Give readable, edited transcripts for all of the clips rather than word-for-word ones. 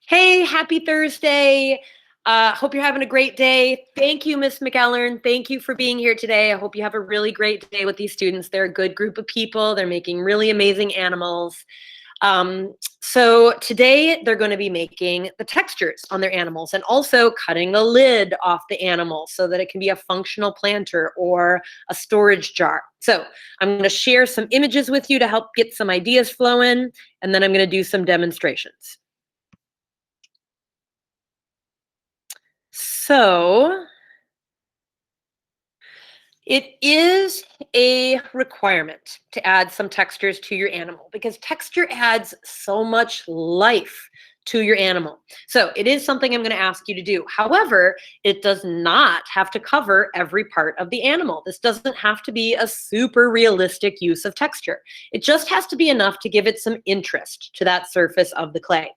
Hey, happy Thursday. Hope you're having a great day. Thank you, Miss McElern. Thank you for being here today. I hope you have a really great day with these students. They're a good group of people. They're making really amazing animals. So today they're going to be making the textures on their animals and also cutting the lid off the animal so that it can be a functional planter or a storage jar. So I'm going to share some images with you to help get some ideas flowing, and then I'm going to do some demonstrations. So it is a requirement to add some textures to your animal because texture adds so much life to your animal. So it is something I'm going to ask you to do. However, it does not have to cover every part of the animal. This doesn't have to be a super realistic use of texture. It just has to be enough to give it some interest to that surface of the clay.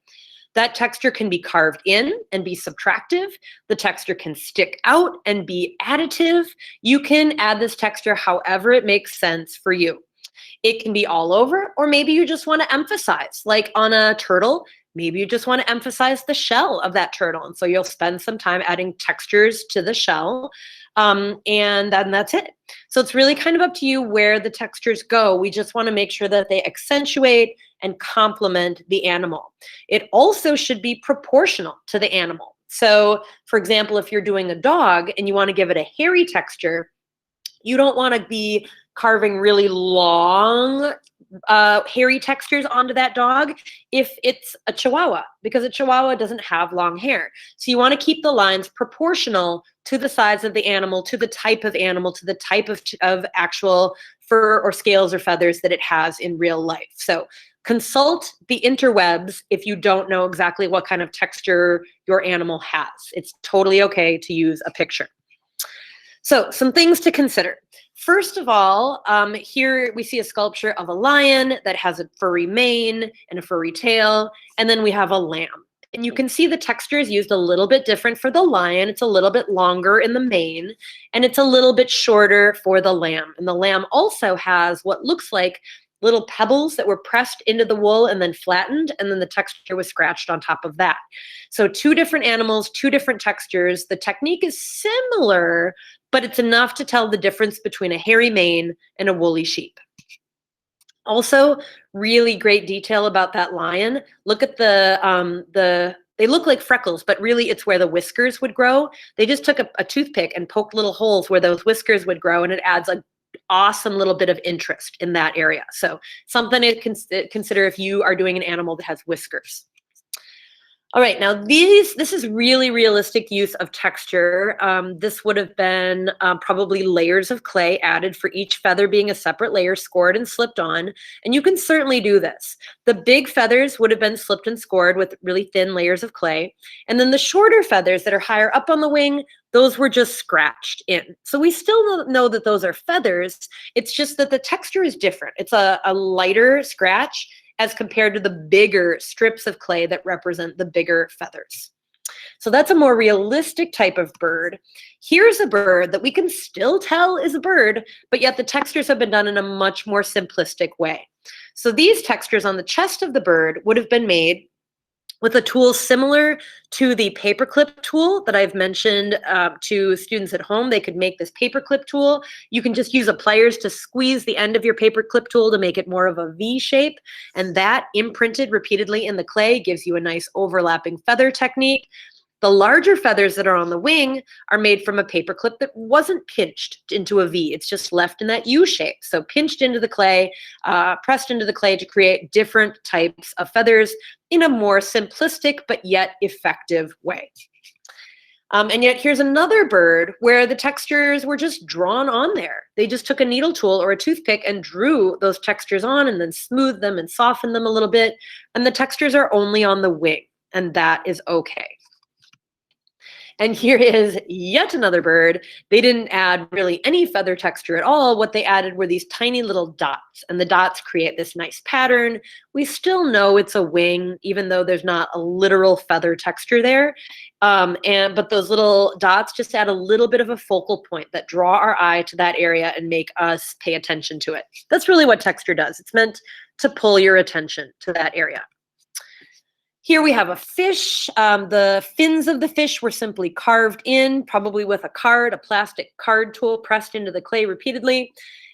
That texture can be carved in and be subtractive. The texture can stick out and be additive. You can add this texture however it makes sense for you. It can be all over, or maybe you just want to emphasize, like on a turtle, maybe you just want to emphasize the shell of that turtle. And so you'll spend some time adding textures to the shell. And then that's it. So it's really kind of up to you where the textures go. We just want to make sure that they accentuate and complement the animal. It also should be proportional to the animal. So, for example, if you're doing a dog and you want to give it a hairy texture, you don't want to be carving really long hairy textures onto that dog if it's a Chihuahua, because a Chihuahua doesn't have long hair. So you want to keep the lines proportional to the size of the animal, to the type of animal, to the type of actual fur or scales or feathers that it has in real life. So consult the interwebs if you don't know exactly what kind of texture your animal has. It's totally okay to use a picture. So some things to consider. First of all, here we see a sculpture of a lion that has a furry mane and a furry tail, and then we have a lamb. And you can see the texture is used a little bit different for the lion. It's a little bit longer in the mane, and it's a little bit shorter for the lamb. And the lamb also has what looks like little pebbles that were pressed into the wool and then flattened, and then the texture was scratched on top of that. So two different animals, two different textures. The technique is similar, but it's enough to tell the difference between a hairy mane and a woolly sheep. Also, really great detail about that lion. Look at they look like freckles, but really it's where the whiskers would grow. They just took a toothpick and poked little holes where those whiskers would grow, and it adds an awesome little bit of interest in that area. So something to consider if you are doing an animal that has whiskers. All right, now this is really realistic use of texture. This would have been probably layers of clay added for each feather being a separate layer, scored and slipped on. And you can certainly do this. The big feathers would have been slipped and scored with really thin layers of clay. And then the shorter feathers that are higher up on the wing, those were just scratched in. So we still know that those are feathers. It's just that the texture is different. It's a lighter scratch as compared to the bigger strips of clay that represent the bigger feathers. So that's a more realistic type of bird. Here's a bird that we can still tell is a bird, but yet the textures have been done in a much more simplistic way. So these textures on the chest of the bird would have been made with a tool similar to the paperclip tool that I've mentioned to students at home. They could make this paperclip tool. You can just use a pliers to squeeze the end of your paperclip tool to make it more of a V shape. And that imprinted repeatedly in the clay gives you a nice overlapping feather technique. The larger feathers that are on the wing are made from a paperclip that wasn't pinched into a V. It's just left in that U shape. So pinched into the clay, pressed into the clay to create different types of feathers in a more simplistic but yet effective way. And yet here's another bird where the textures were just drawn on there. They just took a needle tool or a toothpick and drew those textures on and then smoothed them and softened them a little bit. And the textures are only on the wing, and that is okay. And here is yet another bird. They didn't add really any feather texture at all. What they added were these tiny little dots, and the dots create this nice pattern. We still know it's a wing, even though there's not a literal feather texture there. But those little dots just add a little bit of a focal point that draw our eye to that area and make us pay attention to it. That's really what texture does. It's meant to pull your attention to that area. Here we have a fish. The fins of the fish were simply carved in, probably with a plastic card tool pressed into the clay repeatedly.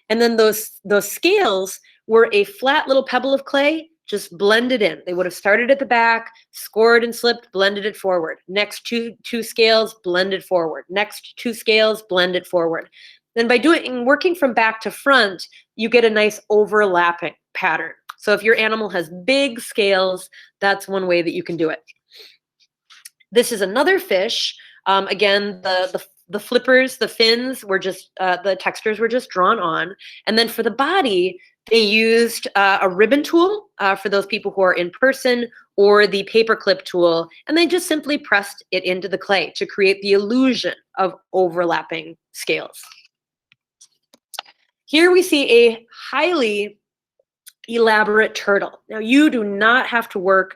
And then those scales were a flat little pebble of clay just blended in. They would have started at the back, scored and slipped, blended it forward. Next two scales, blended forward. Next two scales, blended forward. Then by working from back to front, you get a nice overlapping pattern. So if your animal has big scales, that's one way that you can do it. This is another fish. Again, the flippers, the fins were just, the textures were just drawn on. And then for the body, they used a ribbon tool for those people who are in person, or the paperclip tool, and they just simply pressed it into the clay to create the illusion of overlapping scales. Here we see a highly elaborate turtle. Now, you do not have to work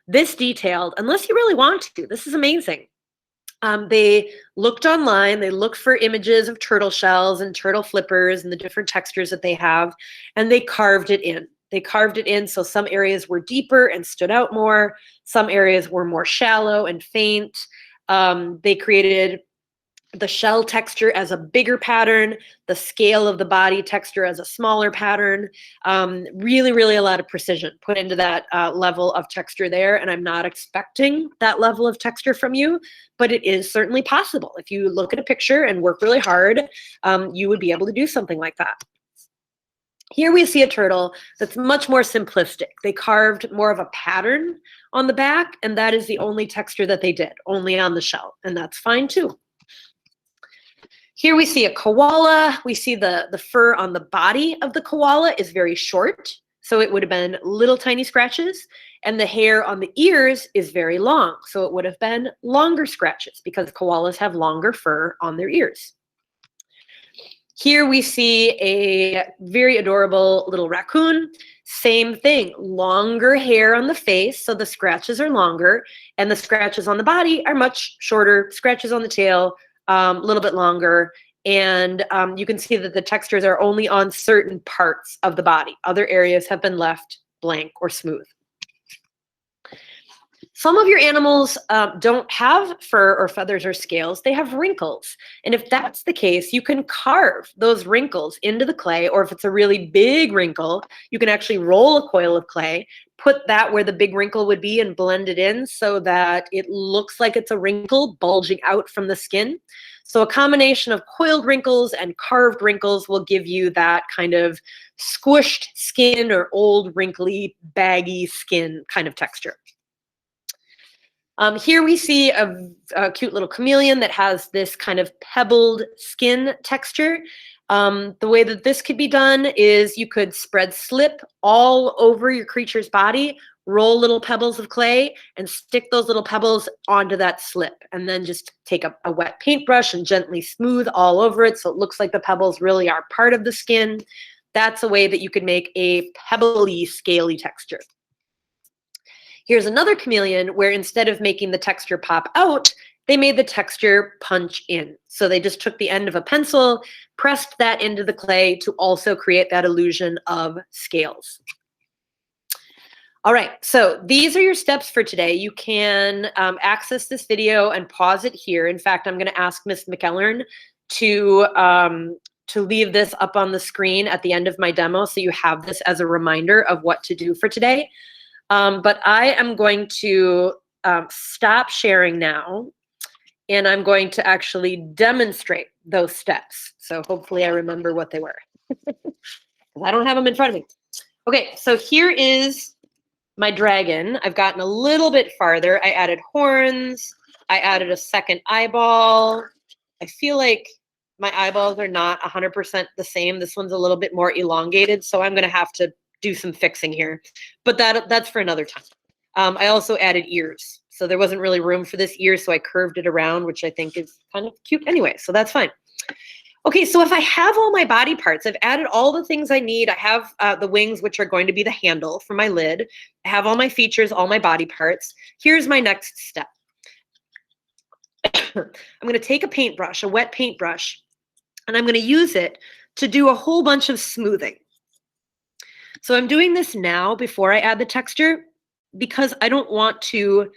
this detailed unless you really want to. This is amazing. They looked online, they looked for images of turtle shells and turtle flippers and the different textures that they have, and they carved it in. They carved it in so some areas were deeper and stood out more, some areas were more shallow and faint. They created the shell texture as a bigger pattern, the scale of the body texture as a smaller pattern. Really, really a lot of precision put into that level of texture there. And I'm not expecting that level of texture from you, but it is certainly possible. If you look at a picture and work really hard, you would be able to do something like that. Here we see a turtle that's much more simplistic. They carved more of a pattern on the back, and that is the only texture that they did, only on the shell, and that's fine too. Here we see a koala. We see the fur on the body of the koala is very short, so it would have been little tiny scratches, and the hair on the ears is very long, so it would have been longer scratches because koalas have longer fur on their ears. Here we see a very adorable little raccoon. Same thing, longer hair on the face, so the scratches are longer, and the scratches on the body are much shorter, scratches on the tail, a little bit longer, and you can see that the textures are only on certain parts of the body. Other areas have been left blank or smooth. Some of your animals don't have fur or feathers or scales, they have wrinkles. And if that's the case, you can carve those wrinkles into the clay, or if it's a really big wrinkle, you can actually roll a coil of clay, put that where the big wrinkle would be and blend it in so that it looks like it's a wrinkle bulging out from the skin. So a combination of coiled wrinkles and carved wrinkles will give you that kind of squished skin or old, wrinkly, baggy skin kind of texture. Here we see a cute little chameleon that has this kind of pebbled skin texture. The way that this could be done is you could spread slip all over your creature's body, roll little pebbles of clay, and stick those little pebbles onto that slip. And then just take a wet paintbrush and gently smooth all over it so it looks like the pebbles really are part of the skin. That's a way that you could make a pebbly, scaly texture. Here's another chameleon where instead of making the texture pop out, they made the texture punch in. So they just took the end of a pencil, pressed that into the clay to also create that illusion of scales. All right, so these are your steps for today. You can access this video and pause it here. In fact, I'm gonna ask Ms. McElern to leave this up on the screen at the end of my demo so you have this as a reminder of what to do for today. But I am going to stop sharing now, and I'm going to actually demonstrate those steps. So hopefully I remember what they were. I don't have them in front of me. Okay, so here is my dragon. I've gotten a little bit farther. I added horns. I added a second eyeball. I feel like my eyeballs are not 100% the same. This one's a little bit more elongated, so I'm going to have to do some fixing here, but that's for another time. I also added ears, so there wasn't really room for this ear, so I curved it around, which I think is kind of cute anyway, so that's fine. Okay, so if I have all my body parts, I've added all the things I need. I have the wings, which are going to be the handle for my lid. I have all my features, all my body parts. Here's my next step. I'm going to take a paintbrush, a wet paintbrush, and I'm going to use it to do a whole bunch of smoothing. So I'm doing this now before I add the texture. because I don't want to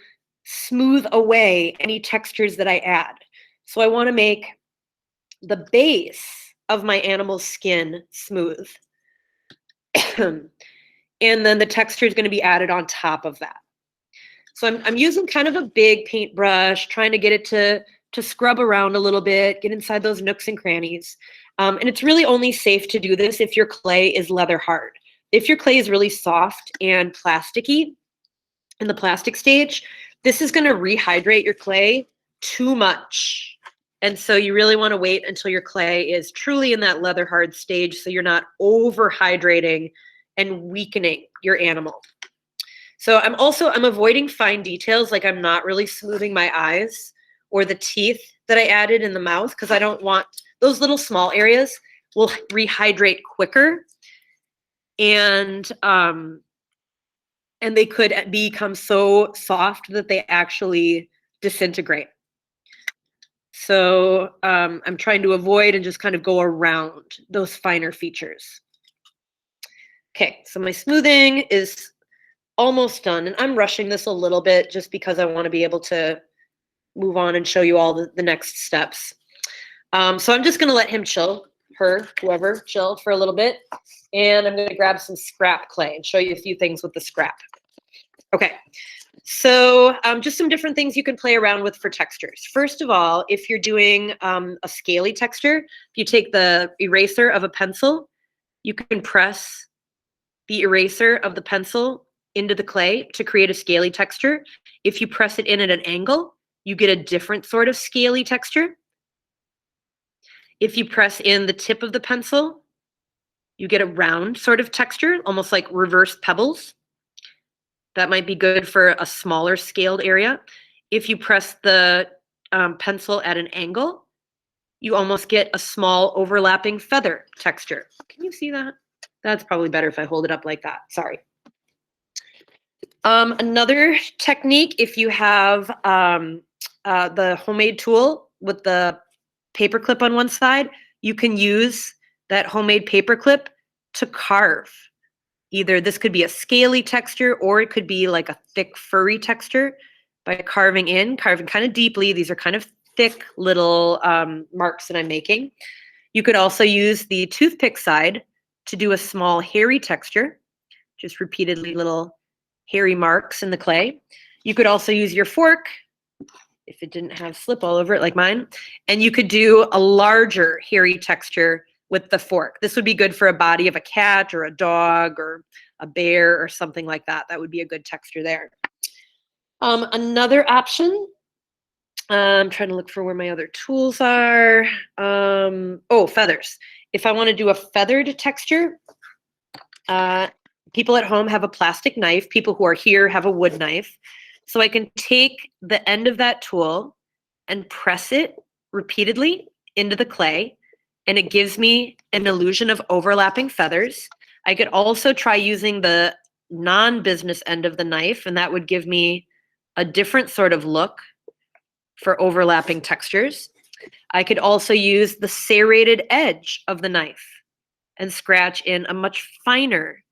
smooth away any textures that I add. So I want to make the base of my animal's skin smooth. And then the texture is going to be added on top of that. So I'm using kind of a big paintbrush, trying to get it to scrub around a little bit, get inside those nooks and crannies. And it's really only safe to do this if your clay is leather hard. If your clay is really soft and plasticky in the plastic stage, this is going to rehydrate your clay too much. And so you really want to wait until your clay is truly in that leather hard stage so you're not overhydrating and weakening your animal. So I'm avoiding fine details, like I'm not really smoothing my eyes or the teeth that I added in the mouth, because I don't want those little small areas will rehydrate quicker, and they could become so soft that they actually disintegrate. So I'm trying to avoid and just kind of go around those finer features. Okay, so my smoothing is almost done, and I'm rushing this a little bit just because I want to be able to move on and show you all the next steps. So I'm just going to let him chill, whoever, chill for a little bit. And I'm going to grab some scrap clay and show you a few things with the scrap. Okay, so just some different things you can play around with for textures. First of all, if you're doing a scaly texture, if you take the eraser of a pencil, you can press the eraser of the pencil into the clay to create a scaly texture. If you press it in at an angle, you get a different sort of scaly texture. If you press in the tip of the pencil, you get a round sort of texture, almost like reverse pebbles. That might be good for a smaller scaled area. If you press the pencil at an angle, you almost get a small overlapping feather texture. Can you see that? That's probably better if I hold it up like that. Sorry. Another technique, if you have the homemade tool with the paper clip on one side, you can use that homemade paper clip to carve. Either this could be a scaly texture or it could be like a thick furry texture by carving kind of deeply. These are kind of thick little marks that I'm making. You could also use the toothpick side to do a small hairy texture, just repeatedly little hairy marks in the clay. You could also use your fork, if it didn't have slip all over it like mine, and you could do a larger hairy texture with the fork. This would be good for a body of a cat or a dog or a bear or something like that. That would be a good texture there. Another option, I'm trying to look for where my other tools are. Oh, feathers. If I want to do a feathered texture, people at home have a plastic knife. People who are here have a wood knife. So I can take the end of that tool and press it repeatedly into the clay, and it gives me an illusion of overlapping feathers. I could also try using the non-business end of the knife, and that would give me a different sort of look for overlapping textures. I could also use the serrated edge of the knife and scratch in a much finer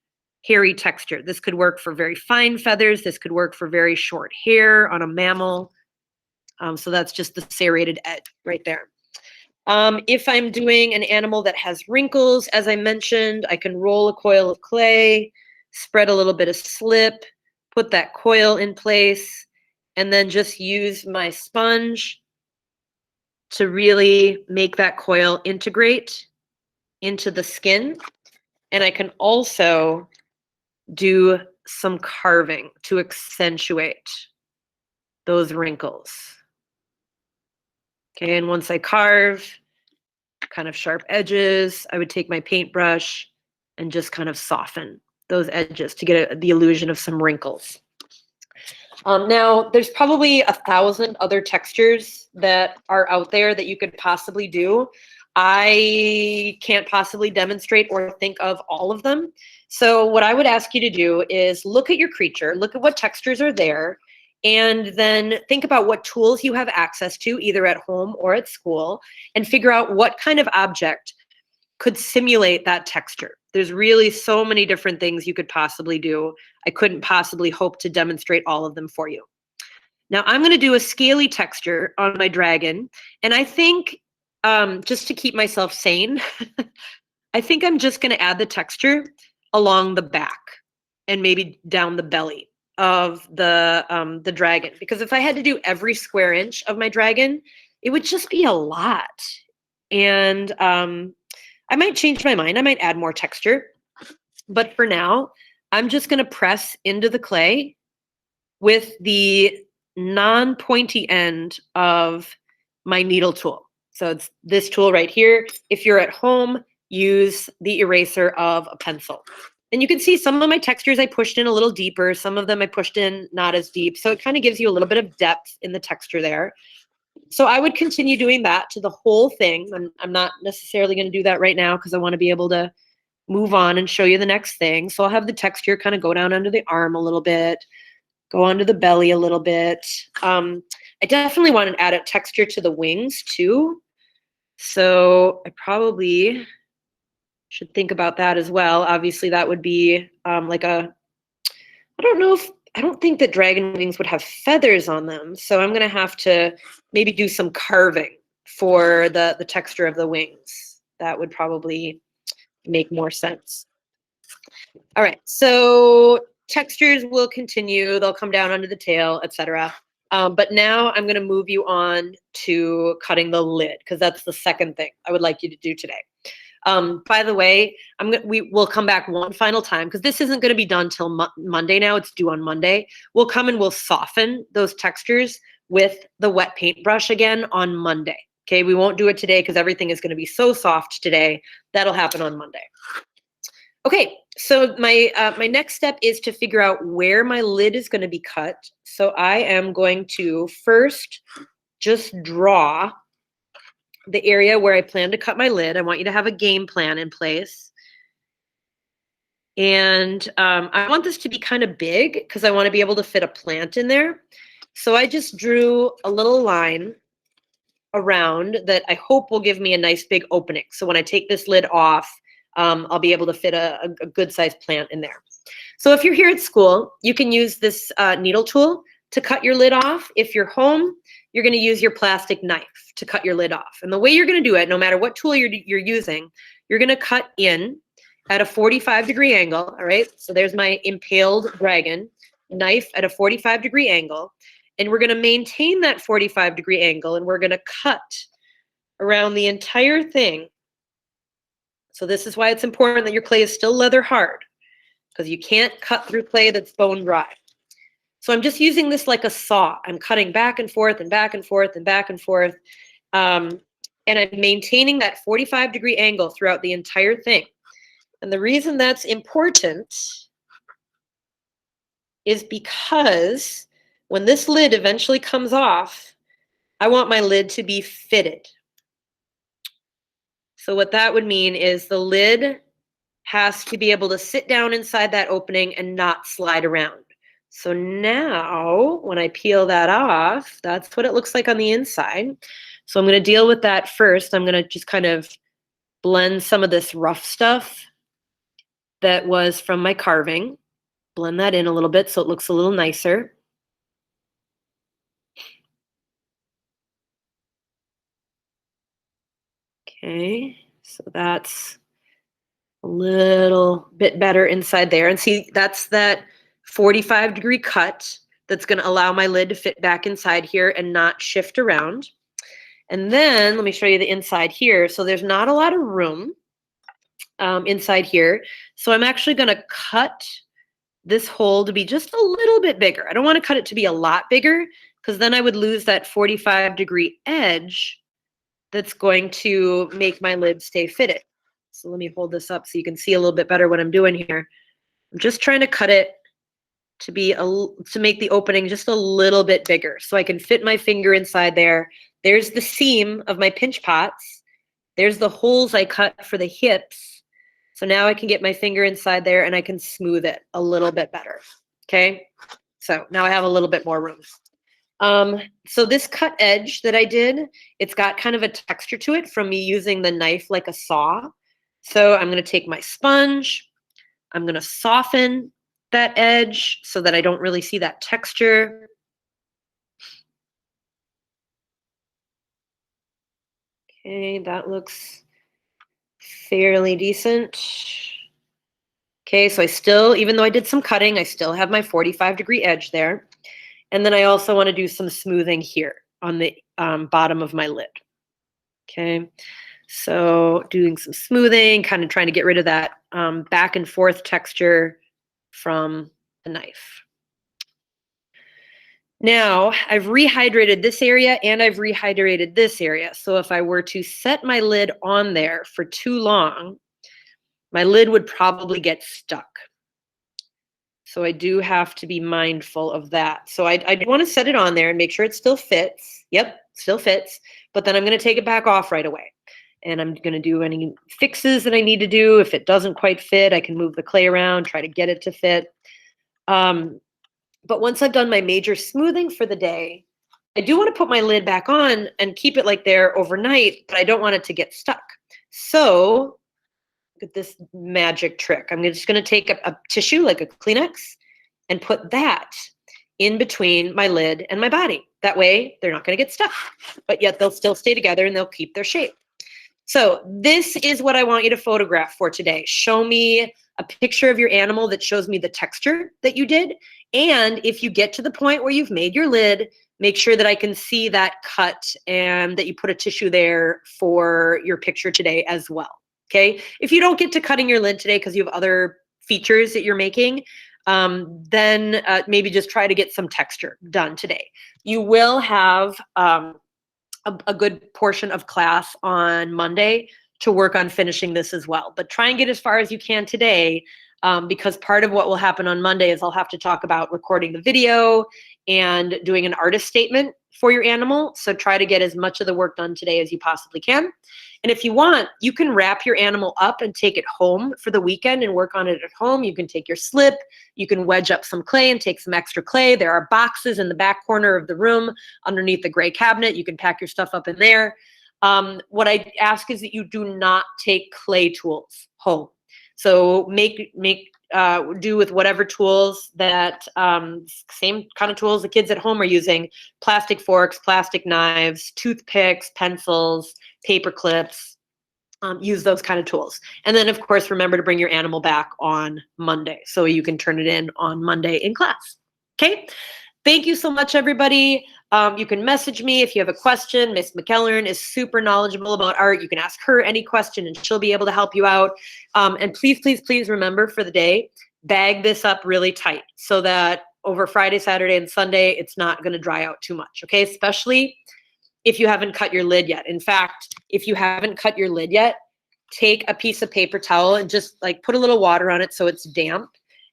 hairy texture. This could work for very fine feathers. This could work for very short hair on a mammal. So that's just the serrated edge right there. If I'm doing an animal that has wrinkles, as I mentioned, I can roll a coil of clay, spread a little bit of slip, put that coil in place, and then just use my sponge to really make that coil integrate into the skin. And I can also do some carving to accentuate those wrinkles. Okay, and once I carve kind of sharp edges, I would take my paintbrush and just kind of soften those edges to get the illusion of some wrinkles. Now, there's probably 1,000 other textures that are out there that you could possibly do. I can't possibly demonstrate or think of all of them. So what I would ask you to do is look at your creature, look at what textures are there, and then think about what tools you have access to, either at home or at school, and figure out what kind of object could simulate that texture. There's really so many different things you could possibly do. I couldn't possibly hope to demonstrate all of them for you. Now I'm going to do a scaly texture on my dragon. And I think, just to keep myself sane, I think I'm just going to add the texture along the back and maybe down the belly of the dragon. Because if I had to do every square inch of my dragon, it would just be a lot. And I might change my mind. I might add more texture. But for now, I'm just going to press into the clay with the non-pointy end of my needle tool. So it's this tool right here. If you're at home, use the eraser of a pencil. And you can see some of my textures I pushed in a little deeper. Some of them I pushed in not as deep. So it kind of gives you a little bit of depth in the texture there. So I would continue doing that to the whole thing. I'm not necessarily going to do that right now because I want to be able to move on and show you the next thing. So I'll have the texture kind of go down under the arm a little bit, go onto the belly a little bit. I definitely want to add a texture to the wings too. So I probably should think about that as well. Obviously that would be like a, I don't think that dragon wings would have feathers on them. So I'm going to have to maybe do some carving for the texture of the wings. That would probably make more sense. All right, so textures will continue. They'll come down under the tail, etc. But now I'm going to move you on to cutting the lid because that's the second thing I would like you to do today. By the way, we will come back one final time because this isn't going to be done till Monday now. It's due on Monday. We'll come and we'll soften those textures with the wet paintbrush again on Monday. Okay, we won't do it today because everything is going to be so soft today. That'll happen on Monday. Okay, so my next step is to figure out where my lid is going to be cut. So I am going to first just draw the area where I plan to cut my lid. I want you to have a game plan in place. And I want this to be kind of big because I want to be able to fit a plant in there. So I just drew a little line around that I hope will give me a nice big opening. So when I take this lid off, I'll be able to fit a good sized plant in there. So if you're here at school, you can use this needle tool to cut your lid off. If you're home, you're going to use your plastic knife to cut your lid off. And the way you're going to do it, no matter what tool you're using, you're going to cut in at a 45-degree angle. All right. So there's my impaled dragon knife at a 45-degree angle. And we're going to maintain that 45-degree angle and we're going to cut around the entire thing. So this is why it's important that your clay is still leather hard because you can't cut through clay that's bone dry. So I'm just using this like a saw. I'm cutting back and forth and back and forth and back and forth. And I'm maintaining that 45-degree angle throughout the entire thing. And the reason that's important is because when this lid eventually comes off, I want my lid to be fitted. So what that would mean is the lid has to be able to sit down inside that opening and not slide around. So now when I peel that off, that's what it looks like on the inside. So I'm going to deal with that first. I'm going to just kind of blend some of this rough stuff that was from my carving. Blend that in a little bit so it looks a little nicer. Okay, so that's a little bit better inside there. And see, that's that 45-degree cut that's going to allow my lid to fit back inside here and not shift around. And then let me show you the inside here. So there's not a lot of room inside here. So I'm actually going to cut this hole to be just a little bit bigger. I don't want to cut it to be a lot bigger because then I would lose that 45-degree edge that's going to make my lid stay fitted. So let me hold this up so you can see a little bit better what I'm doing here. I'm just trying to cut it to make the opening just a little bit bigger so I can fit my finger inside there. There's the seam of my pinch pots. There's the holes I cut for the hips. So now I can get my finger inside there and I can smooth it a little bit better. Okay, so now I have a little bit more room. So this cut edge that I did, it's got kind of a texture to it from me using the knife like a saw. So I'm going to take my sponge. I'm going to soften that edge so that I don't really see that texture. Okay, that looks fairly decent. Okay, so I still, even though I did some cutting, I still have my 45-degree edge there. And then I also want to do some smoothing here on the bottom of my lid. Okay, so doing some smoothing, kind of trying to get rid of that back and forth texture from the knife. Now, I've rehydrated this area and I've rehydrated this area. So if I were to set my lid on there for too long, my lid would probably get stuck. So I do have to be mindful of that. So I want to set it on there and make sure it still fits. Yep, still fits. But then I'm going to take it back off right away. And I'm going to do any fixes that I need to do. If it doesn't quite fit, I can move the clay around, try to get it to fit. But once I've done my major smoothing for the day, I do want to put my lid back on and keep it like there overnight, but I don't want it to get stuck. So look at this magic trick. I'm just going to take a tissue, like a Kleenex, and put that in between my lid and my body. That way, they're not going to get stuck, but yet they'll still stay together and they'll keep their shape. So this is what I want you to photograph for today. Show me a picture of your animal that shows me the texture that you did. And if you get to the point where you've made your lid, make sure that I can see that cut and that you put a tissue there for your picture today as well. Okay. If you don't get to cutting your lid today because you have other features that you're making, then maybe just try to get some texture done today. You will have a good portion of class on Monday to work on finishing this as well. But try and get as far as you can today, because part of what will happen on Monday is I'll have to talk about recording the video and doing an artist statement for your animal. So try to get as much of the work done today as you possibly can. And if you want, you can wrap your animal up and take it home for the weekend and work on it at home. You can take your slip, you can wedge up some clay and take some extra clay. There are boxes in the back corner of the room underneath the gray cabinet. You can pack your stuff up in there. What I ask is that you do not take clay tools home. So do with whatever tools that, same kind of tools the kids at home are using: plastic forks, plastic knives, toothpicks, pencils, paper clips. Use those kind of tools. And then, of course, remember to bring your animal back on Monday so you can turn it in on Monday in class. Okay? Thank you so much, everybody. You can message me if you have a question. Miss McKellern is super knowledgeable about art. You can ask her any question and she'll be able to help you out. And please, please, please remember for the day, bag this up really tight so that over Friday, Saturday, and Sunday, it's not going to dry out too much, okay? Especially if you haven't cut your lid yet. In fact, if you haven't cut your lid yet, take a piece of paper towel and just like put a little water on it so it's damp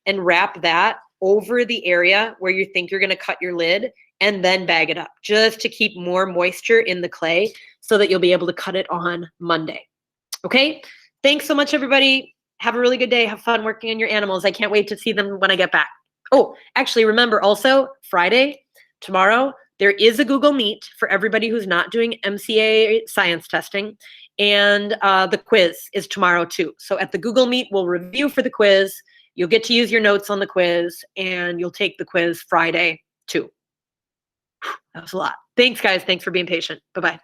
and wrap that over the area where you think you're going to cut your lid, and then bag it up just to keep more moisture in the clay so that you'll be able to cut it on Monday. Okay? Thanks so much, everybody. Have a really good day. Have fun working on your animals. I can't wait to see them when I get back. Oh, actually, remember also Friday, tomorrow, there is a Google Meet for everybody who's not doing MCA science testing. And the quiz is tomorrow too. So at the Google Meet, we'll review for the quiz. You'll get to use your notes on the quiz, and you'll take the quiz Friday too. That was a lot. Thanks, guys. Thanks for being patient. Bye-bye.